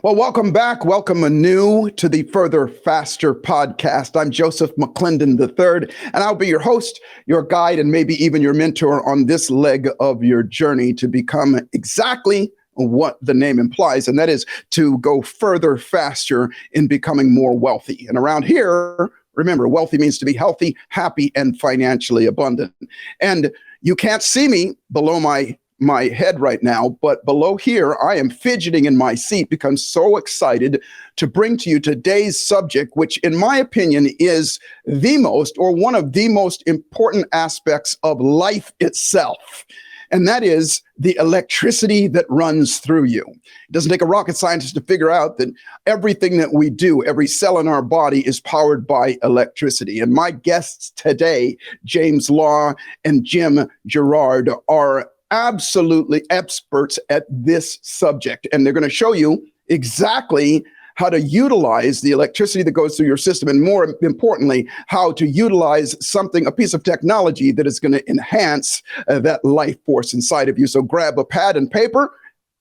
Well, welcome back. Welcome anew to the Further Faster podcast. I'm Joseph McClendon III, and I'll be your host, your guide, and maybe even your mentor on this leg of your journey to become exactly what the name implies, and that is to go further faster in becoming more wealthy. And around here, remember, wealthy means to be healthy, happy, and financially abundant. And you can't see me below my head right now, but below here, I am fidgeting in my seat because I'm so excited to bring to you today's subject, which in my opinion is the most or one of the most important aspects of life itself. And that is the electricity that runs through you. It doesn't take a rocket scientist to figure out that everything that we do, every cell in our body is powered by electricity. And my guests today, James Law and Jim Girard, are absolutely experts at this subject. And they're going to show you exactly how to utilize the electricity that goes through your system, and more importantly, how to utilize a piece of technology that is going to enhance that life force inside of you. So grab a pad and paper,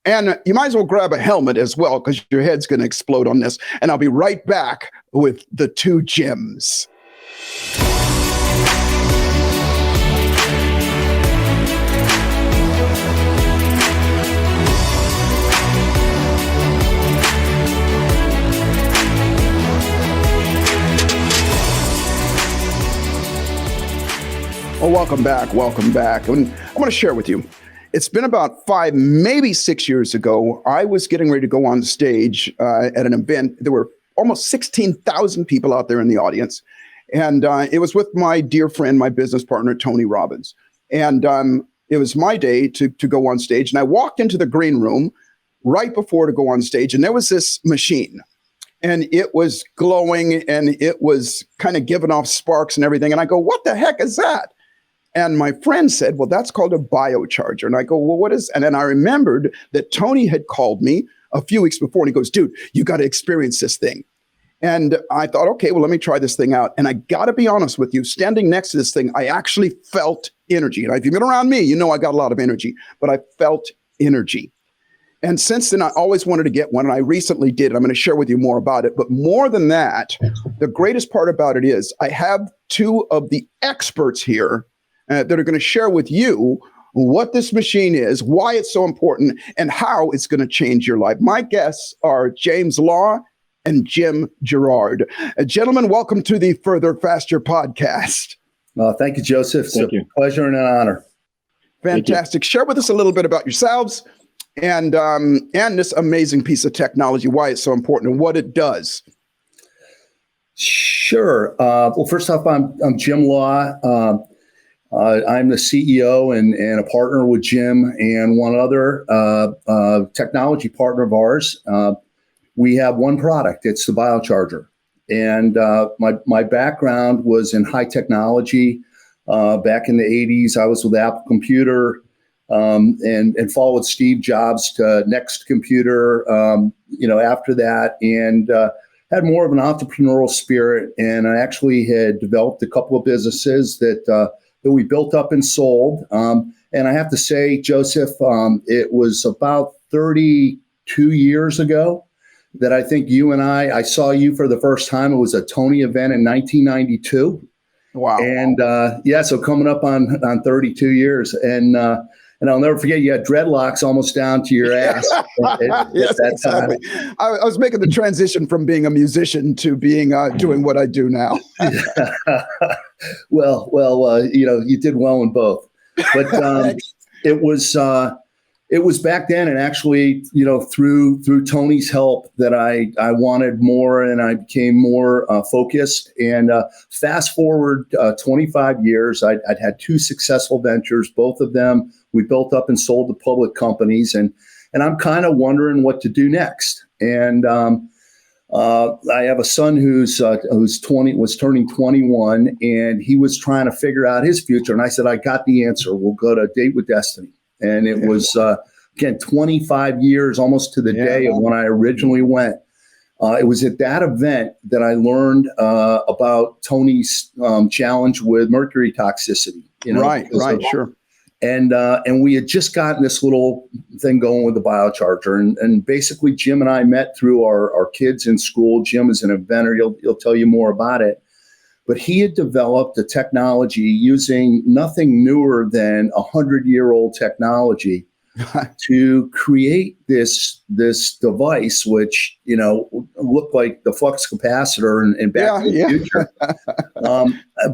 and you might as well grab a helmet as well, because your head's going to explode on this. And I'll be right back with the two Jims. Well, welcome back. And I'm going to share with you. It's been about 5, maybe 6 years ago. I was getting ready to go on stage at an event. There were almost 16,000 people out there in the audience. And it was with my dear friend, my business partner, Tony Robbins. And it was my day to go on stage. And I walked into the green room right before to go on stage. And there was this machine. And it was glowing and it was kind of giving off sparks and everything. And I go, what the heck is that? And my friend said, well, that's called a BioCharger. And I go, well, what is? And then I remembered that Tony had called me a few weeks before and he goes, dude, you got to experience this thing. And I thought, okay, well, let me try this thing out. And I got to be honest with you, standing next to this thing, I actually felt energy. And if you've been around me, you know I got a lot of energy, but I felt energy. And since then, I always wanted to get one, and I recently did. I'm going to share with you more about it. But more than that, the greatest part about it is I have two of the experts here that are going to share with you what this machine is, why it's so important, and how it's going to change your life. My guests are James Law and Jim Girard. Gentlemen, welcome to the Further Faster podcast. Thank you, Joseph. It's a pleasure and an honor. Fantastic. Share with us a little bit about yourselves and this amazing piece of technology, why it's so important and what it does. Sure. Well, first off, I'm Jim Law. I'm the CEO and a partner with Jim and one other technology partner of ours. We have one product. It's the BioCharger. And my background was in high technology. Back in the 80s, I was with Apple Computer and followed Steve Jobs to Next Computer, after that. And had more of an entrepreneurial spirit. And I actually had developed a couple of businesses that we built up and sold. And I have to say, Joseph, it was about 32 years ago that I think you and I saw you for the first time. It was a Tony event in 1992. Wow. And so coming up on 32 years. And I'll never forget, you had dreadlocks almost down to your ass. Yes, exactly. I was making the transition from being a musician to being doing what I do now. Well, you did well in both. But it was back then, and actually, through Tony's help, that I wanted more, and I became more focused. And fast forward 25 years, I'd had two successful ventures, both of them we built up and sold to public companies, and I'm kind of wondering what to do next. And I have a son who's 20, was turning 21, and he was trying to figure out his future. And I said, I got the answer. We'll go to Date with Destiny. And it was, again, 25 years almost to the day of when I originally went. It was at that event that I learned about Tony's challenge with mercury toxicity. Right, sure. And we had just gotten this little thing going with the BioCharger. And basically, Jim and I met through our kids in school. Jim is an inventor. He'll tell you more about it. But he had developed a technology using nothing newer than 100-year-old technology to create this device, which, looked like the flux capacitor in Back to the Future.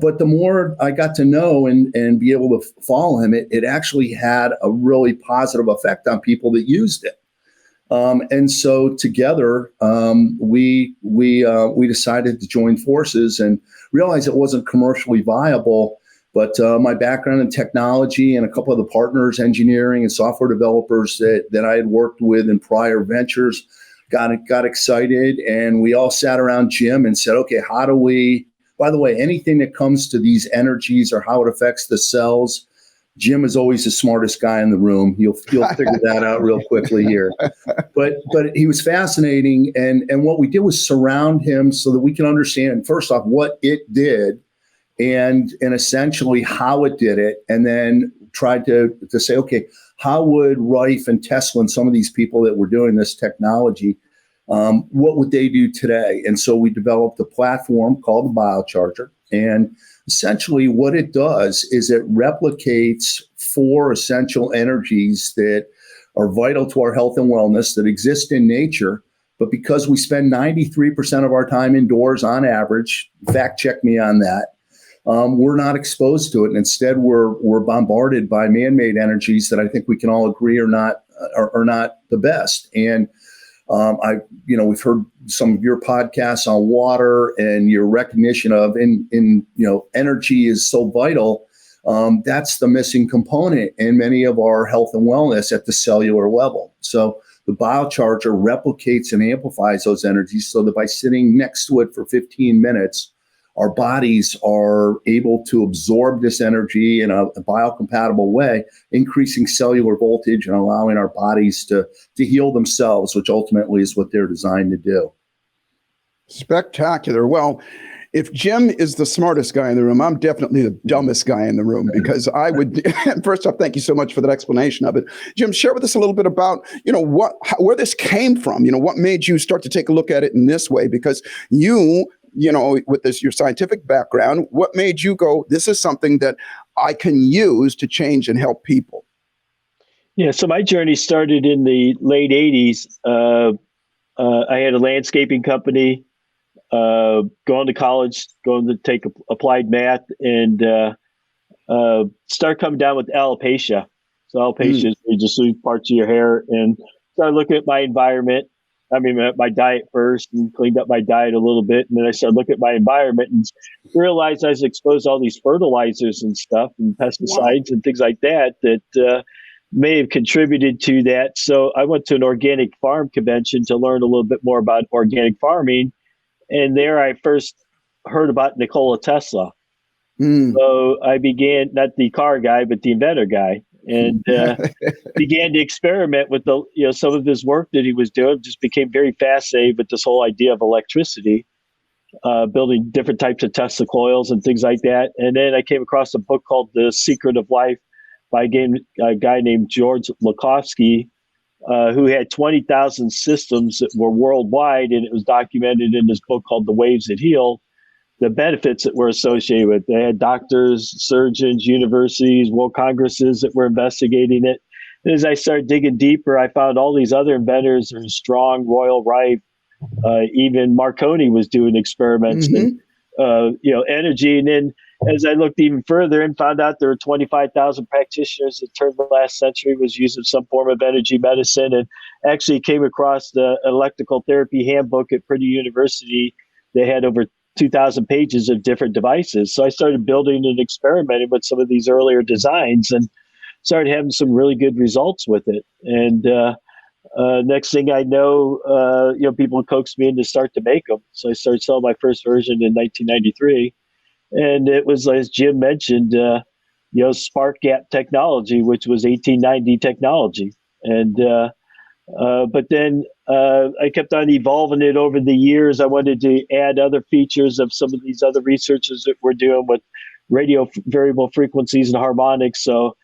But the more I got to know and be able to follow him, it actually had a really positive effect on people that used it. And so together, we decided to join forces and realized it wasn't commercially viable. But my background in technology and a couple of the partners, engineering and software developers that I had worked with in prior ventures, got excited, and we all sat around Jim and said, okay, how do we? By the way, anything that comes to these energies or how it affects the cells, Jim is always the smartest guy in the room. You'll figure that out real quickly here. But he was fascinating, and what we did was surround him so that we can understand, first off, what it did, and essentially how it did it, and then tried to say, okay, how would Rife and Tesla and some of these people that were doing this technology, what would they do today? And so we developed a platform called the BioCharger, and essentially what it does is it replicates 4 essential energies that are vital to our health and wellness that exist in nature. But because we spend 93% of our time indoors on average, fact check me on that, we're not exposed to it. And instead, we're bombarded by man-made energies that I think we can all agree are not the best. And we've heard some of your podcasts on water and your recognition of energy is so vital. That's the missing component in many of our health and wellness at the cellular level. So the BioCharger replicates and amplifies those energies so that by sitting next to it for 15 minutes, our bodies are able to absorb this energy in a biocompatible way, increasing cellular voltage and allowing our bodies to heal themselves, which ultimately is what they're designed to do. Spectacular. Well, if Jim is the smartest guy in the room, I'm definitely the dumbest guy in the room, because I would, first off, thank you so much for that explanation of it. Jim, share with us a little bit about, where this came from, what made you start to take a look at it in this way? Because with your scientific background, what made you go, this is something that I can use to change and help people? Yeah, so my journey started in the late 80s. I had a landscaping company, going to college, going to take applied math, and start coming down with alopecia. So alopecia is you just lose parts of your hair, and started looking at my environment. My diet first, and cleaned up my diet a little bit. And then I started looking at my environment and realized I was exposed to all these fertilizers and stuff and pesticides and things like that may have contributed to that. So I went to an organic farm convention to learn a little bit more about organic farming. And there I first heard about Nikola Tesla. So I began, not the car guy, but the inventor guy. And began to experiment with some of his work that he was doing. Just became very fascinated with this whole idea of electricity, building different types of Tesla coils and things like that. And then I came across a book called The Secret of Life by a guy named George Lakhovsky, who had 20,000 systems that were worldwide, and it was documented in this book called The Waves That Heal, the benefits that were associated with it. They had doctors, surgeons, universities, world congresses that were investigating it. And as I started digging deeper, I found all these other inventors, Strong, Royal Rife, even Marconi was doing experiments in energy. And then as I looked even further and found out there were 25,000 practitioners that turned the last century was using some form of energy medicine, and actually came across the electrical therapy handbook at Purdue University. They had over 2,000 pages of different devices. So I started building and experimenting with some of these earlier designs and started having some really good results with it. And next thing I know, people coaxed me in to start to make them. So I started selling my first version in 1993. And it was, as Jim mentioned, spark gap technology, which was 1890 technology. And but then I kept on evolving it over the years. I wanted to add other features of some of these other researchers that we're doing with radio variable frequencies and harmonics. So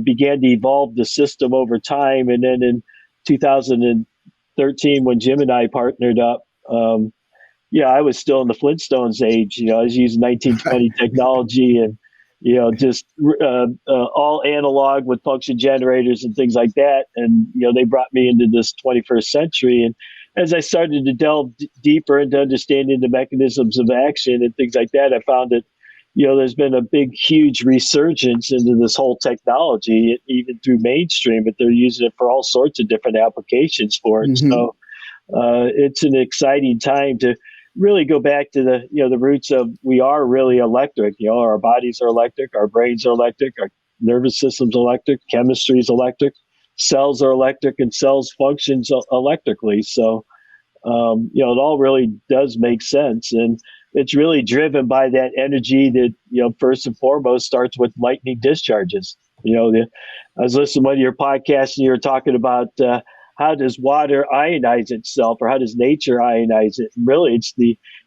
began to evolve the system over time. And then in 2013, when Jim and I partnered up, I was still in the Flintstones age. I was using 1920 technology and, just all analog with function generators and things like that. And, they brought me into this 21st century. And as I started to delve deeper into understanding the mechanisms of action and things like that, I found that, there's been a big, huge resurgence into this whole technology, even through mainstream, but they're using it for all sorts of different applications for it. Mm-hmm. So it's an exciting time to really go back to the roots of we are really electric. Our bodies are electric, our brains are electric, our nervous system's electric, chemistry is electric, cells are electric, and cells functions electrically. So, it all really does make sense. And it's really driven by that energy that, first and foremost starts with lightning discharges. I was listening to one of your podcasts and you were talking about how does water ionize itself, or how does nature ionize it? And really, it's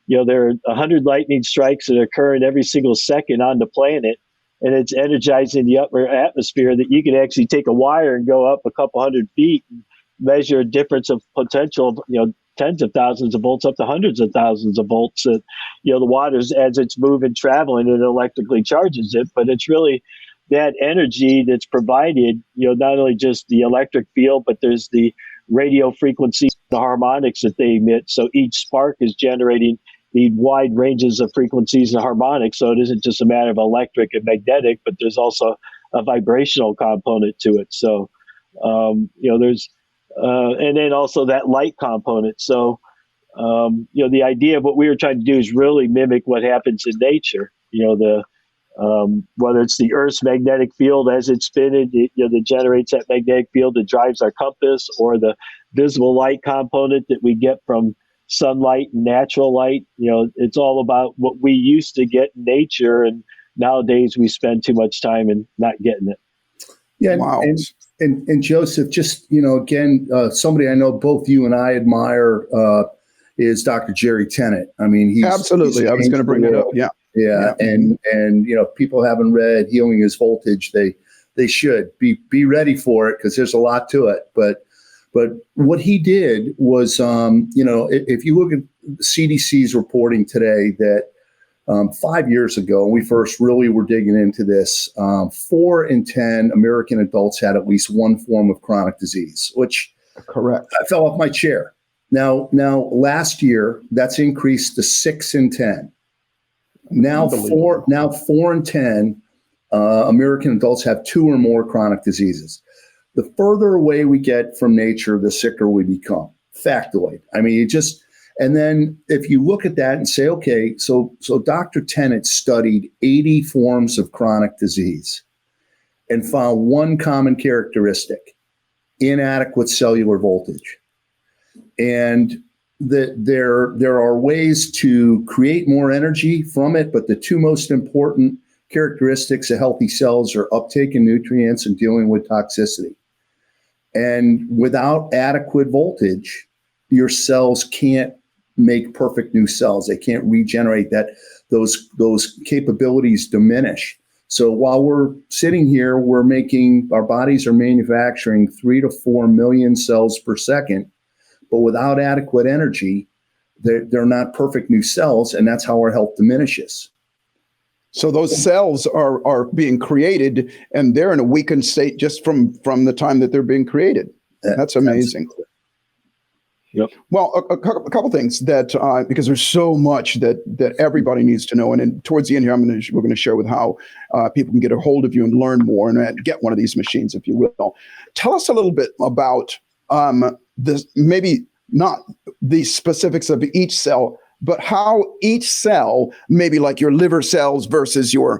there are 100 lightning strikes that occur in every single second on the planet, and it's energizing the upper atmosphere that you can actually take a wire and go up a couple hundred feet and measure a difference of potential, tens of thousands of volts up to hundreds of thousands of volts. That, the water's, as it's moving, traveling, it electrically charges it, but it's really that energy that's provided, not only just the electric field, but there's the radio frequency, the harmonics that they emit. So each spark is generating the wide ranges of frequencies and harmonics. So it isn't just a matter of electric and magnetic, but there's also a vibrational component to it. So, there's, and then also that light component. So, the idea of what we were trying to do is really mimic what happens in nature. Whether it's the Earth's magnetic field as it's spinning, that generates that magnetic field that drives our compass, or the visible light component that we get from sunlight and natural light. It's all about what we used to get in nature, and nowadays we spend too much time and not getting it. Yeah, wow. And Joseph, just again, somebody I know both you and I admire is Dr. Jerry Tennant. I mean, he's absolutely. I was going to bring it up. Yeah. Yeah. And people haven't read Healing Is Voltage. They should be ready for it, because there's a lot to it. But what he did was, if you look at CDC's reporting today, that 5 years ago, when we first really were digging into this, 4 in 10 American adults had at least one form of chronic disease, which correct. I fell off my chair. Now last year, that's increased to 6 in 10. Now 4 in 10 American adults have 2 or more chronic diseases. The further away we get from nature, the sicker we become. Factoid. I mean, and then if you look at that and say, okay, so Dr. Tennant studied 80 forms of chronic disease and found one common characteristic: inadequate cellular voltage. And there are ways to create more energy from it, but the 2 most important characteristics of healthy cells are uptake of nutrients and dealing with toxicity. And without adequate voltage, your cells can't make perfect new cells. They can't regenerate that. Those capabilities diminish. So while we're sitting here, our bodies are manufacturing 3 to 4 million cells per second, but without adequate energy, they're not perfect new cells, and that's how our health diminishes. So those cells are being created, and they're in a weakened state just from the time that they're being created. That's amazing. Yep. Well, a couple things that because there's so much that everybody needs to know, and then towards the end here, we're going to share with how people can get a hold of you and learn more and get one of these machines, if you will. Tell us a little bit about this, maybe not the specifics of each cell, but how each cell, maybe like your liver cells versus your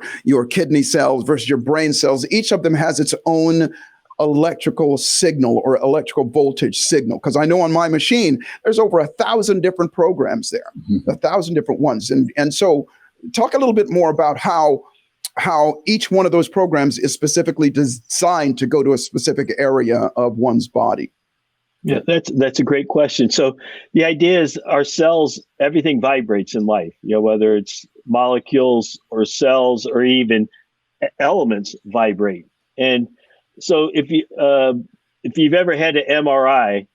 kidney cells versus your brain cells, each of them has its own electrical signal or electrical voltage signal. Because I know on my machine, there's over 1,000 different programs there, 1,000 different ones. And so talk a little bit more about how each one of those programs is specifically designed to go to a specific area of one's body. Yeah, that's a great question. So the idea is our cells, everything vibrates in life, whether it's molecules or cells or even elements vibrate. And so if you've ever had an MRI,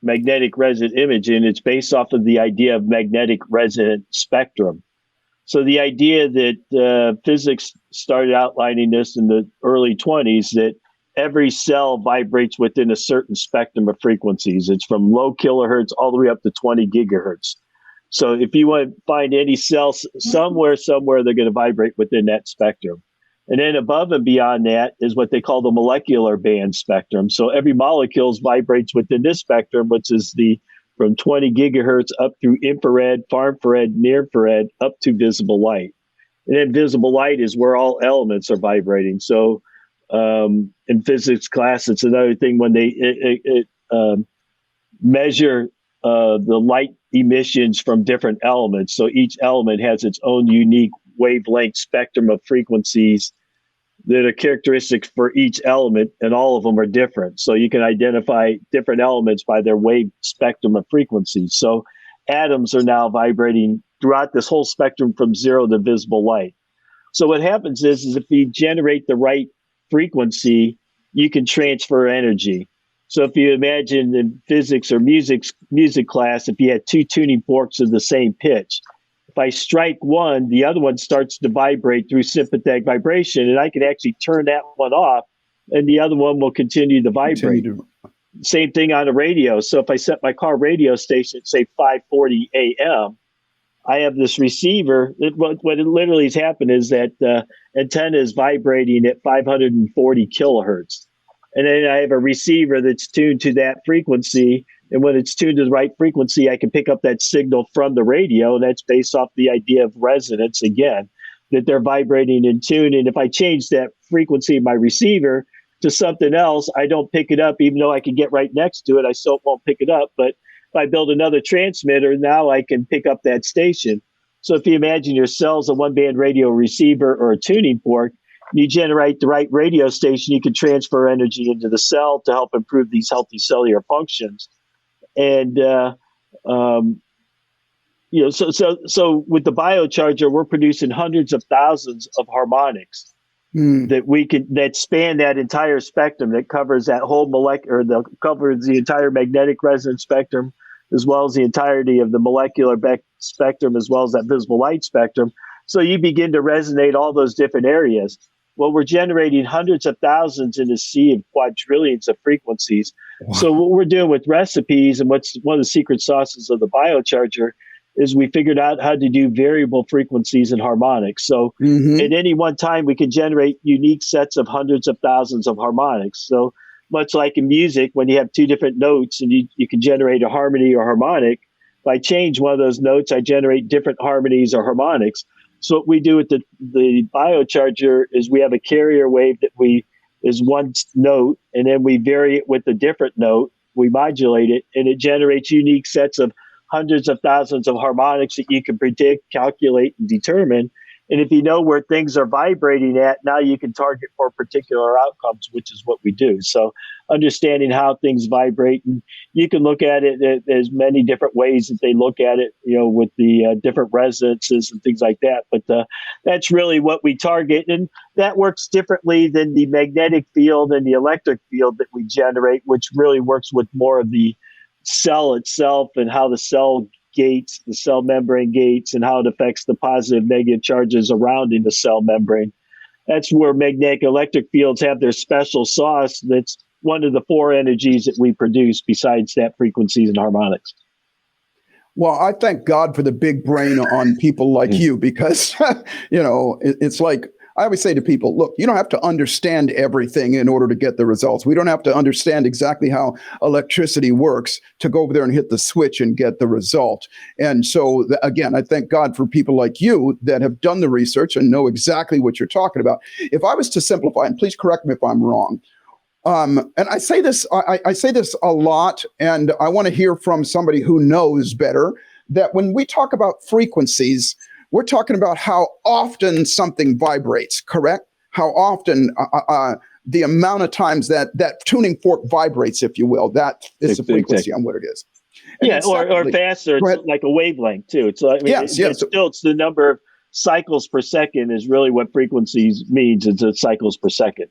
magnetic resonant imaging, it's based off of the idea of magnetic resonant spectrum. So the idea that physics started outlining this in the early 20s, that every cell vibrates within a certain spectrum of frequencies. It's from low kilohertz all the way up to 20 gigahertz. So if you want to find any cell somewhere, they're going to vibrate within that spectrum. And then above and beyond that is what they call the molecular band spectrum. So every molecule vibrates within this spectrum, which is from 20 gigahertz up through infrared, far infrared, near infrared, up to visible light. And then visible light is where all elements are vibrating. So in physics class, it's another thing when they measure the light emissions from different elements. So each element has its own unique wavelength spectrum of frequencies that are characteristic for each element, and all of them are different. So you can identify different elements by their wave spectrum of frequencies. So atoms are now vibrating throughout this whole spectrum from zero to visible light. So what happens is if you generate the right frequency, you can transfer energy. So if you imagine in physics or music class, if you had two tuning forks of the same pitch, if I strike one, the other one starts to vibrate through sympathetic vibration, and I can actually turn that one off, and the other one will continue to vibrate. Same thing on a radio. So if I set my car radio station at, say, 5:40 a.m., I have this receiver. What literally has happened is that the antenna is vibrating at 540 kilohertz. And then I have a receiver that's tuned to that frequency. And when it's tuned to the right frequency, I can pick up that signal from the radio. And that's based off the idea of resonance, again, that they're vibrating in tune. And if I change that frequency of my receiver to something else, I don't pick it up, even though I can get right next to it. I still won't pick it up. But if I build another transmitter, now I can pick up that station. So if you imagine your cell's a one-band radio receiver or a tuning fork, you generate the right radio station, you can transfer energy into the cell to help improve these healthy cellular functions. And so with the BioCharger, we're producing hundreds of thousands of harmonics that span that entire spectrum, that covers that whole molecular, that covers the entire magnetic resonance spectrum, as well as the entirety of the molecular spectrum, as well as that visible light spectrum. So you begin to resonate all those different areas. Well, we're generating hundreds of thousands in a sea of quadrillions of frequencies. Wow. So what we're doing with recipes, and what's one of the secret sauces of the BioCharger, is we figured out how to do variable frequencies and harmonics. So at any one time, we can generate unique sets of hundreds of thousands of harmonics. So much like in music, when you have two different notes and you can generate a harmony or harmonic, if I change one of those notes, I generate different harmonies or harmonics. So what we do with the BioCharger is we have a carrier wave that is one note, and then we vary it with a different note. We modulate it, and it generates unique sets of hundreds of thousands of harmonics that you can predict, calculate, and determine. And if you know where things are vibrating at, now you can target for particular outcomes, which is what we do. So understanding how things vibrate, and you can look at it as many different ways that they look at it, with the different resonances and things like that. But that's really what we target. And that works differently than the magnetic field and the electric field that we generate, which really works with more of the cell itself and how the cell gates, the cell membrane gates, and how it affects the positive, negative charges surrounding the cell membrane. That's where magnetic electric fields have their special sauce. That's one of the four energies that we produce besides that frequencies and harmonics. Well, I thank God for the big brain on people like you, because, it's like, I always say to people, look, you don't have to understand everything in order to get the results. We don't have to understand exactly how electricity works to go over there and hit the switch and get the result. And so, again, I thank God for people like you that have done the research and know exactly what you're talking about. If I was to simplify, and please correct me if I'm wrong, and I say this, I say this a lot, and I want to hear from somebody who knows better, that when we talk about frequencies, we're talking about how often something vibrates, correct? How often the amount of times that tuning fork vibrates, if you will, that is the frequency on what it is. And or faster, it's like a wavelength too. It's like, it's the number of cycles per second is really what frequencies means. It's cycles per second.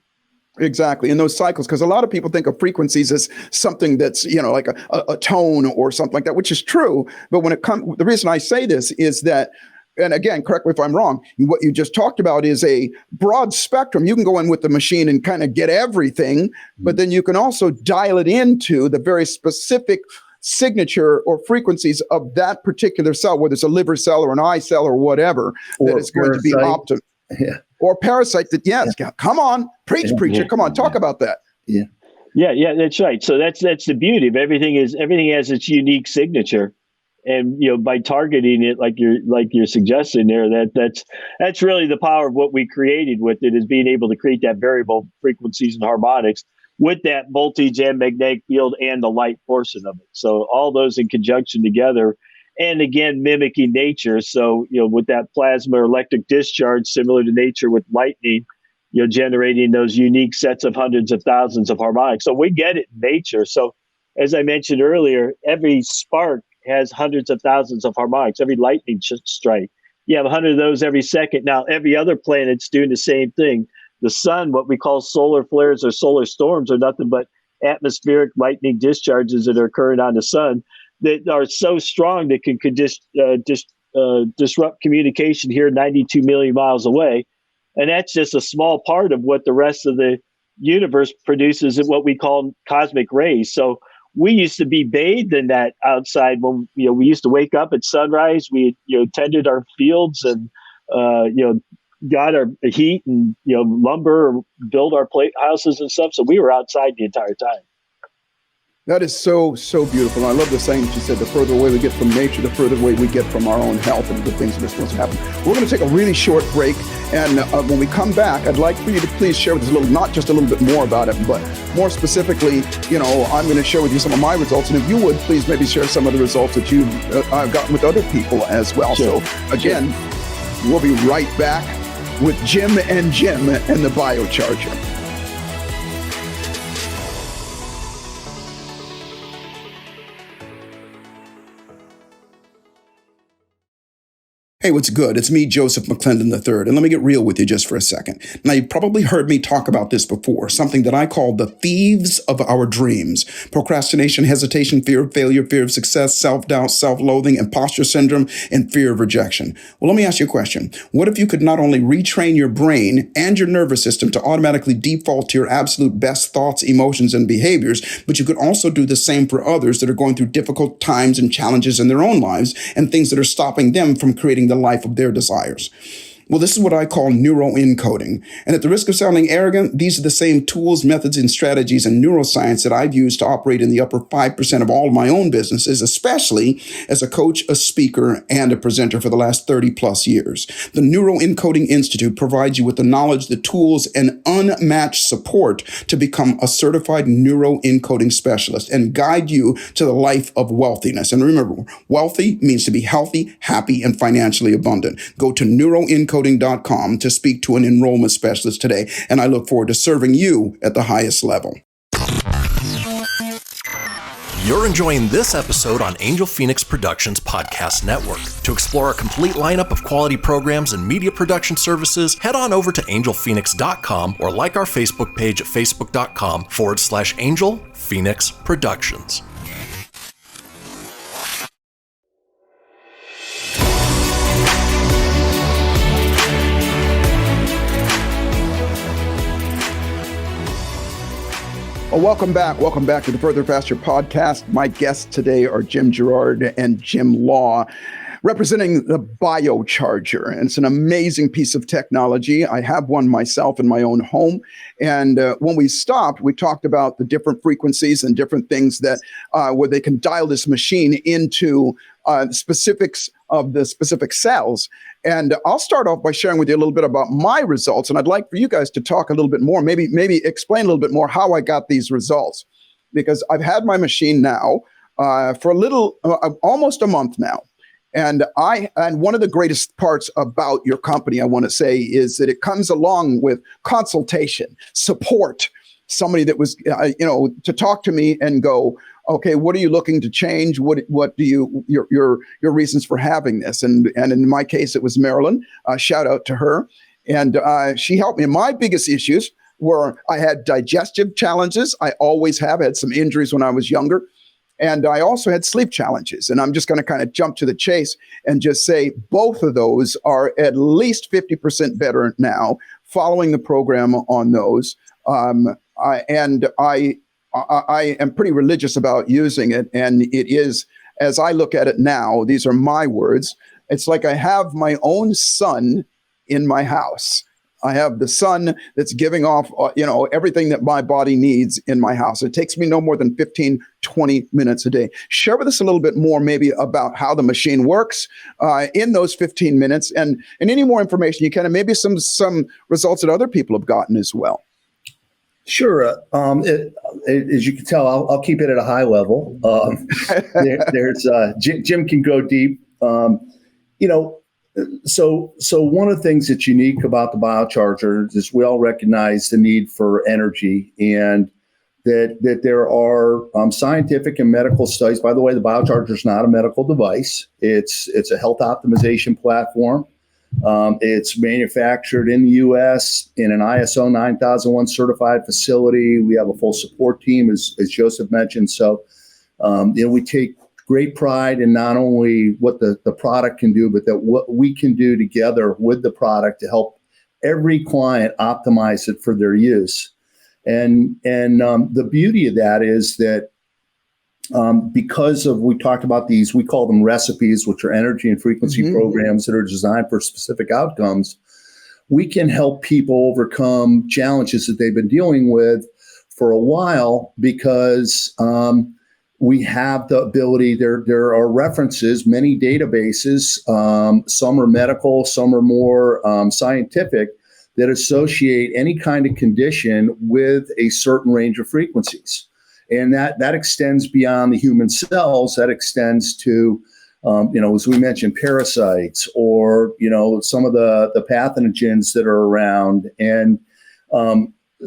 Exactly. In those cycles, because a lot of people think of frequencies as something that's, like a tone or something like that, which is true. But when it comes, the reason I say this is that, and again, correct me if I'm wrong, what you just talked about is a broad spectrum. You can go in with the machine and kind of get everything, but then you can also dial it into the very specific signature or frequencies of that particular cell, whether it's a liver cell or an eye cell or whatever, that is going to be optimal. Yeah. Or parasite that, yes, yeah. Come on, preach, preacher, come on, talk about that. Yeah. Yeah, that's right. So that's the beauty of everything has its unique signature. And by targeting it like you're suggesting there, that's really the power of what we created with it, is being able to create that variable frequencies and harmonics with that voltage and magnetic field and the light portion of it. So all those in conjunction together. And again, mimicking nature. So, with that plasma or electric discharge, similar to nature with lightning, generating those unique sets of hundreds of thousands of harmonics. So we get it in nature. So as I mentioned earlier, every spark has hundreds of thousands of harmonics, every lightning strike. You have 100 of those every second. Now, every other planet's doing the same thing. The sun, what we call solar flares or solar storms, are nothing but atmospheric lightning discharges that are occurring on the sun that are so strong that can disrupt communication here 92 million miles away. And that's just a small part of what the rest of the universe produces in what we call cosmic rays. So we used to be bathed in that outside when, we used to wake up at sunrise. We, tended our fields and, got our heat and, lumber, build our houses and stuff. So we were outside the entire time. That is so, so beautiful. And I love the saying that you said, the further away we get from nature, the further away we get from our own health and the things that are supposed to happen. We're going to take a really short break. And when we come back, I'd like for you to please share with us not just a little bit more about it, but more specifically, I'm going to share with you some of my results. And if you would, please maybe share some of the results that you've gotten with other people as well. Sure. So again, we'll be right back with Jim and the BioCharger. Hey, what's good? It's me, Joseph McClendon III, and let me get real with you just for a second. Now, you've probably heard me talk about this before, something that I call the thieves of our dreams. Procrastination, hesitation, fear of failure, fear of success, self-doubt, self-loathing, imposter syndrome, and fear of rejection. Well, let me ask you a question. What if you could not only retrain your brain and your nervous system to automatically default to your absolute best thoughts, emotions, and behaviors, but you could also do the same for others that are going through difficult times and challenges in their own lives and things that are stopping them from creating the life of their desires? Well, this is what I call neuroencoding. And at the risk of sounding arrogant, these are the same tools, methods, and strategies in neuroscience that I've used to operate in the upper 5% of all of my own businesses, especially as a coach, a speaker, and a presenter for the last 30 plus years. The Neuroencoding Institute provides you with the knowledge, the tools, and unmatched support to become a certified neuroencoding specialist and guide you to the life of wealthiness. And remember, wealthy means to be healthy, happy, and financially abundant. Go to neuroencoding.com to speak to an enrollment specialist today, and I look forward to serving you at the highest level. You're enjoying this episode on Angel Phoenix Productions Podcast Network. To explore a complete lineup of quality programs and media production services, head on over to angelphoenix.com or like our Facebook page at facebook.com/Angel Phoenix Productions. Well, welcome back to the Further Faster podcast. My guests today are Jim Girard and Jim Law, representing the BioCharger. And it's an amazing piece of technology. I have one myself in my own home. And when we stopped, we talked about the different frequencies and different things that where they can dial this machine into specifics of the specific cells. And I'll start off by sharing with you a little bit about my results. And I'd like for you guys to talk a little bit more, maybe explain a little bit more how I got these results. Because I've had my machine now for almost a month now. And one of the greatest parts about your company, I want to say, is that it comes along with consultation, support, somebody that was, to talk to me and go, okay, what are you looking to change? What do your reasons for having this? And in my case, it was Marilyn. Shout out to her. And she helped me. My biggest issues were I had digestive challenges. I always have had some injuries when I was younger. And I also had sleep challenges. And I'm just going to kind of jump to the chase and just say both of those are at least 50% better now following the program on those. I am pretty religious about using it. And it is, as I look at it now, these are my words. It's like I have my own sun in my house. I have the sun that's giving off, everything that my body needs in my house. It takes me no more than 15, 20 minutes a day. Share with us a little bit more maybe about how the machine works in those 15 minutes and any more information you can, and maybe some results that other people have gotten as well. Sure. As you can tell, I'll keep it at a high level. Jim can go deep. So one of the things that's unique about the BioCharger is we all recognize the need for energy, and that there are scientific and medical studies. By the way, the BioCharger is not a medical device. It's a health optimization platform. It's manufactured in the U.S. in an ISO 9001 certified facility. We have a full support team, as Joseph mentioned. So we take great pride in not only what the product can do, but that what we can do together with the product to help every client optimize it for their use. And the beauty of that is that because of, we talked about these, we call them recipes, which are energy and frequency programs that are designed for specific outcomes, we can help people overcome challenges that they've been dealing with for a while because we have the ability, there are references, many databases, some are medical, some are more scientific, that associate any kind of condition with a certain range of frequencies. And that extends beyond the human cells, that extends to, as we mentioned, parasites or, some of the pathogens that are around. And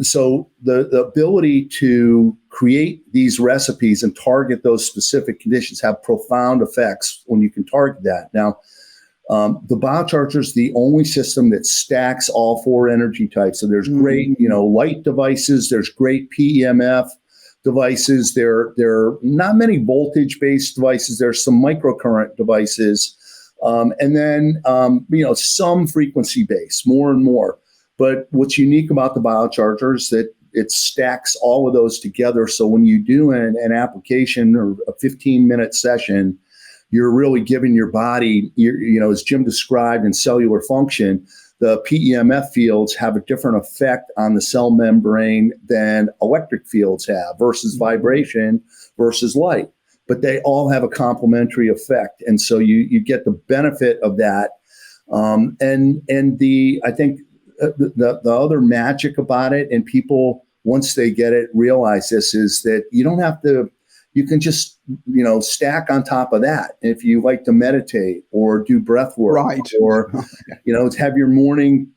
so the ability to create these recipes and target those specific conditions have profound effects when you can target that. Now, the BioCharger is the only system that stacks all four energy types. So there's great, light devices, there's great PEMF devices. There are not many voltage-based devices. There's some microcurrent devices, and then some frequency-based, more and more. But what's unique about the BioCharger is that it stacks all of those together. So when you do an application or a 15-minute session, you're really giving your body, as Jim described in cellular function, the PEMF fields have a different effect on the cell membrane than electric fields have versus vibration versus light. But they all have a complementary effect. And so you get the benefit of that. I think the other magic about it, and people, once they get it, realize this, is that you don't have to, you can just, stack on top of that. If you like to meditate or do breath work, right, or, have your morning,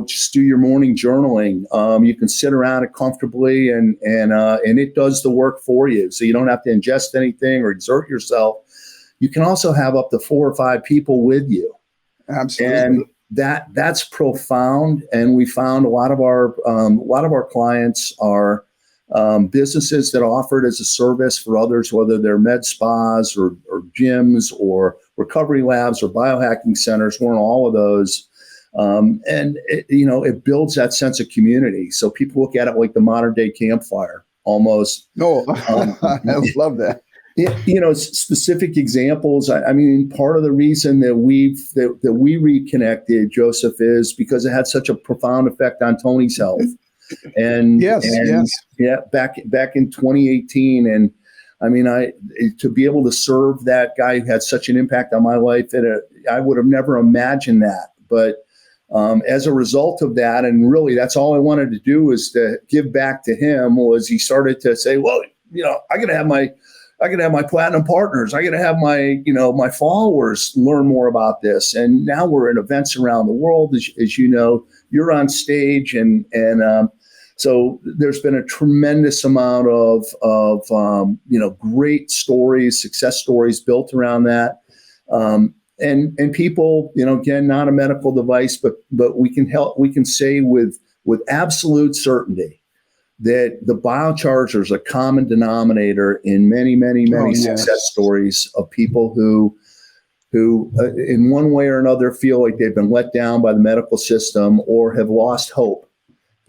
just do your morning journaling. You can sit around it comfortably and it does the work for you. So you don't have to ingest anything or exert yourself. You can also have up to 4 or 5 people with you. Absolutely. And that's profound. And we found a lot of our clients are businesses that offer it as a service for others, whether they're med spas or gyms or recovery labs or biohacking centers. We're in all of those. And it builds that sense of community. So people look at it like the modern day campfire almost. Oh, I love that. Specific examples. I mean, part of the reason that we reconnected, Joseph, is because it had such a profound effect on Tony's health. And yes. Back in 2018, and I mean, to be able to serve that guy who had such an impact on my life, I would have never imagined that. But as a result of that, and really, that's all I wanted to do was to give back to him. Was he started to say, well, I got to have my platinum partners. I got to have my followers learn more about this. And now we're in events around the world, as you know. You're on stage, and so there's been a tremendous amount of great stories, success stories built around that. And people, again, not a medical device, but we can help. We can say with with absolute certainty that the BioCharger is a common denominator in many, many, many success stories of people who in one way or another feel like they've been let down by the medical system or have lost hope.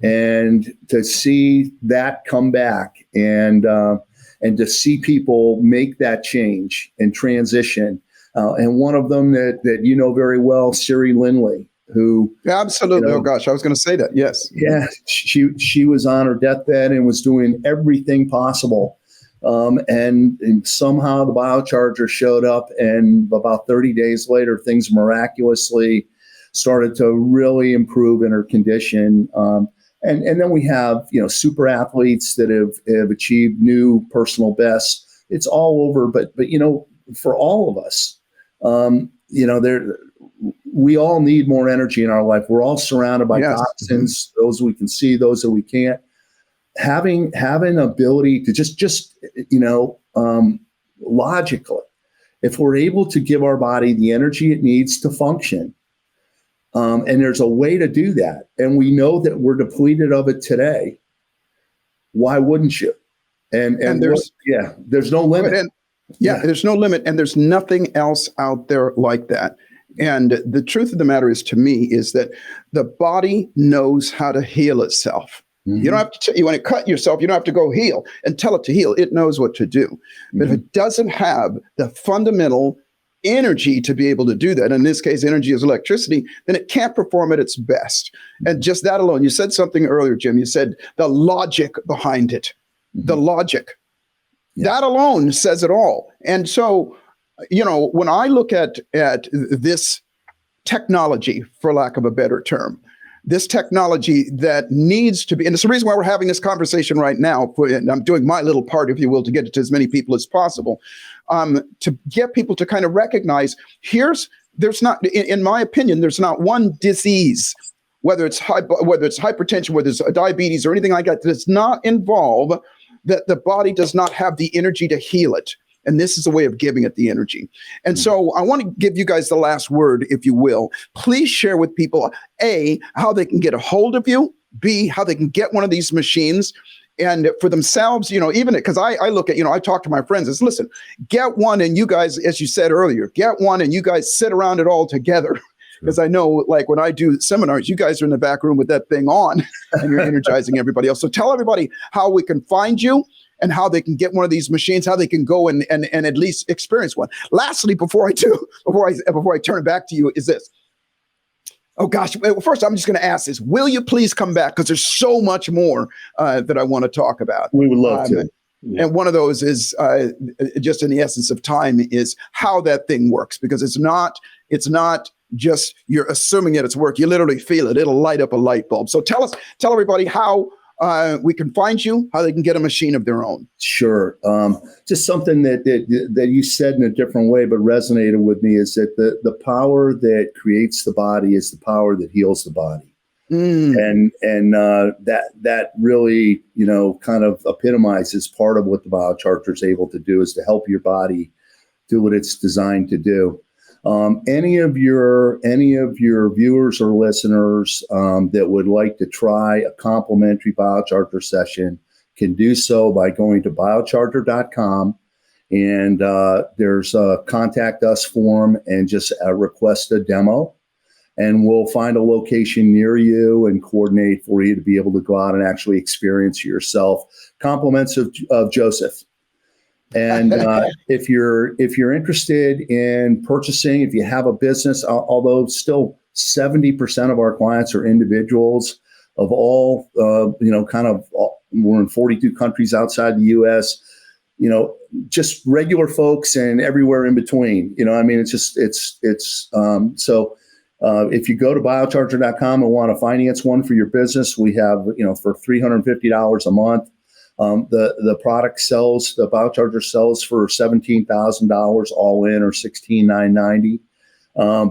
And to see that come back and to see people make that change and transition. And one of them that you know very well, Siri Lindley, who absolutely. Oh gosh, I was going to say that. Yes. Yeah, she was on her deathbed and was doing everything possible. And somehow the BioCharger showed up, and about 30 days later, things miraculously started to really improve in her condition. And then we have, super athletes that have achieved new personal bests. It's all over, but for all of us, we all need more energy in our life. We're all surrounded by toxins, those we can see, those that we can't. Having ability to just logically, if we're able to give our body the energy it needs to function, and there's a way to do that, and we know that we're depleted of it today, why wouldn't you? And there's no limit. There's no limit, and there's nothing else out there like that. And the truth of the matter is, to me, is that the body knows how to heal itself. Mm-hmm. You don't have to, you want to cut yourself, you don't have to go heal and tell it to heal. It knows what to do. Mm-hmm. But if it doesn't have the fundamental energy to be able to do that, in this case, energy is electricity, then it can't perform at its best. Mm-hmm. And just that alone, you said something earlier, Jim, you said the logic behind it, the logic. Yeah. That alone says it all. And so, when I look at this technology, for lack of a better term, this technology that needs to be, and it's the reason why we're having this conversation right now, and I'm doing my little part, if you will, to get it to as many people as possible, to get people to kind of recognize, there's not, in my opinion, there's not one disease, whether it's hypertension, whether it's diabetes or anything like that, does not involve that the body does not have the energy to heal it. And this is a way of giving it the energy. And so I want to give you guys the last word, if you will. Please share with people, A, how they can get a hold of you, B, how they can get one of these machines. And for themselves, even because I look at, I talk to my friends, is listen, get one, and you guys, as you said earlier, get one and you guys sit around it all together. Because I know, like when I do seminars, you guys are in the back room with that thing on and you're energizing everybody else. So tell everybody how we can find you and how they can get one of these machines, how they can go and at least experience one. Lastly, before I turn it back to you, is this. Oh gosh, well, first I'm just going to ask this. Will you please come back? Because there's so much more that I want to talk about. We would love to. And one of those is just in the essence of time is how that thing works, because it's not just you're assuming that it's work. You literally feel it. It'll light up a light bulb. So tell everybody how we can find you, how they can get a machine of their own. Sure. Just something that you said in a different way, but resonated with me, is that the power that creates the body is the power that heals the body. And that really, kind of epitomizes part of what the BioCharger is able to do, is to help your body do what it's designed to do. Any of your viewers or listeners that would like to try a complimentary BioCharger session can do so by going to biocharger.com, and there's a contact us form, and just request a demo, and we'll find a location near you and coordinate for you to be able to go out and actually experience it yourself. Compliments of Joseph. And if you're interested in purchasing, if you have a business, although still 70% of our clients are individuals of all, we're in 42 countries outside the U.S., just regular folks and everywhere in between. So if you go to biocharger.com and want to finance one for your business, we have, for $350 a month. The product sells, the BioCharger sells for $17,000 all in, or $16,990.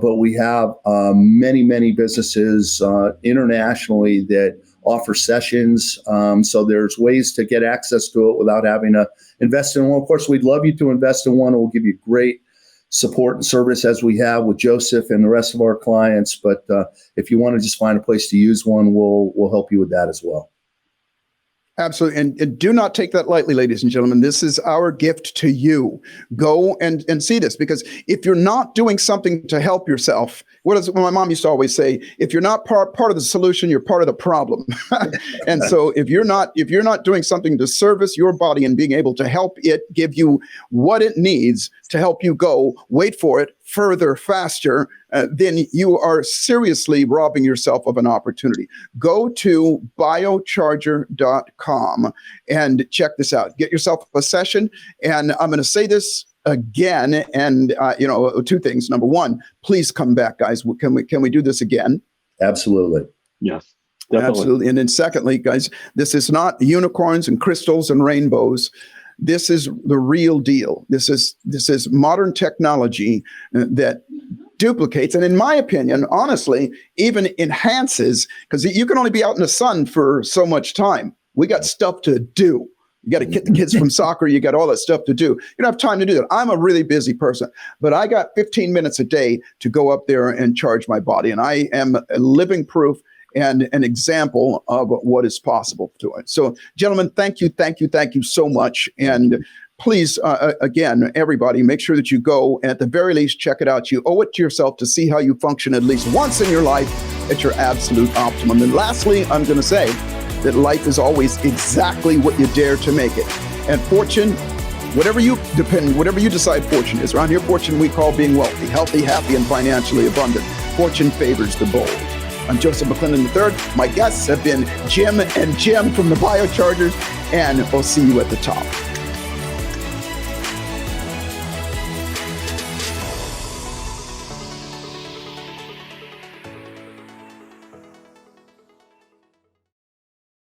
But we have many businesses internationally that offer sessions. So there's ways to get access to it without having to invest in one. Of course, we'd love you to invest in one. It will give you great support and service as we have with Joseph and the rest of our clients. But if you want to just find a place to use one, we'll help you with that as well. Absolutely. And do not take that lightly, ladies and gentlemen. This is our gift to you. Go and see this, because if you're not doing something to help yourself, what my mom used to always say, if you're not part of the solution, you're part of the problem. And so if you're not doing something to service your body and being able to help it give you what it needs to help you go, wait for it, further, faster, then you are seriously robbing yourself of an opportunity. Go to biocharger.com and check this out. Get yourself a session. And I'm going to say this again. And, two things. Number one, please come back, guys. Can we do this again? Absolutely. Yes. Definitely. Absolutely. And then secondly, guys, this is not unicorns and crystals and rainbows. This is the real deal. This is modern technology that duplicates, and in my opinion, honestly, even enhances, because you can only be out in the sun for so much time. We got stuff to do. You got to get the kids from soccer. You got all that stuff to do. You don't have time to do that. I'm a really busy person, but I got 15 minutes a day to go up there and charge my body. And I am a living proof and an example of what is possible to it. So, gentlemen, thank you so much. And please, again, everybody, make sure that you go, and at the very least, check it out. You owe it to yourself to see how you function at least once in your life at your absolute optimum. And lastly, I'm going to say that life is always exactly what you dare to make it. And fortune, whatever you decide fortune is. Around here, fortune we call being wealthy, healthy, happy, and financially abundant. Fortune favors the bold. I'm Joseph McClendon III. My guests have been Jim and Jim from the BioChargers, and we'll see you at the top.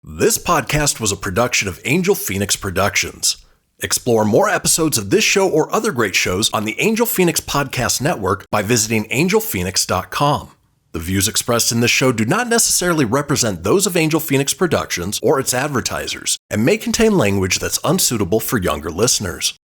This podcast was a production of Angel Phoenix Productions. Explore more episodes of this show or other great shows on the Angel Phoenix Podcast Network by visiting angelphoenix.com. The views expressed in this show do not necessarily represent those of Angel Phoenix Productions or its advertisers, and may contain language that's unsuitable for younger listeners.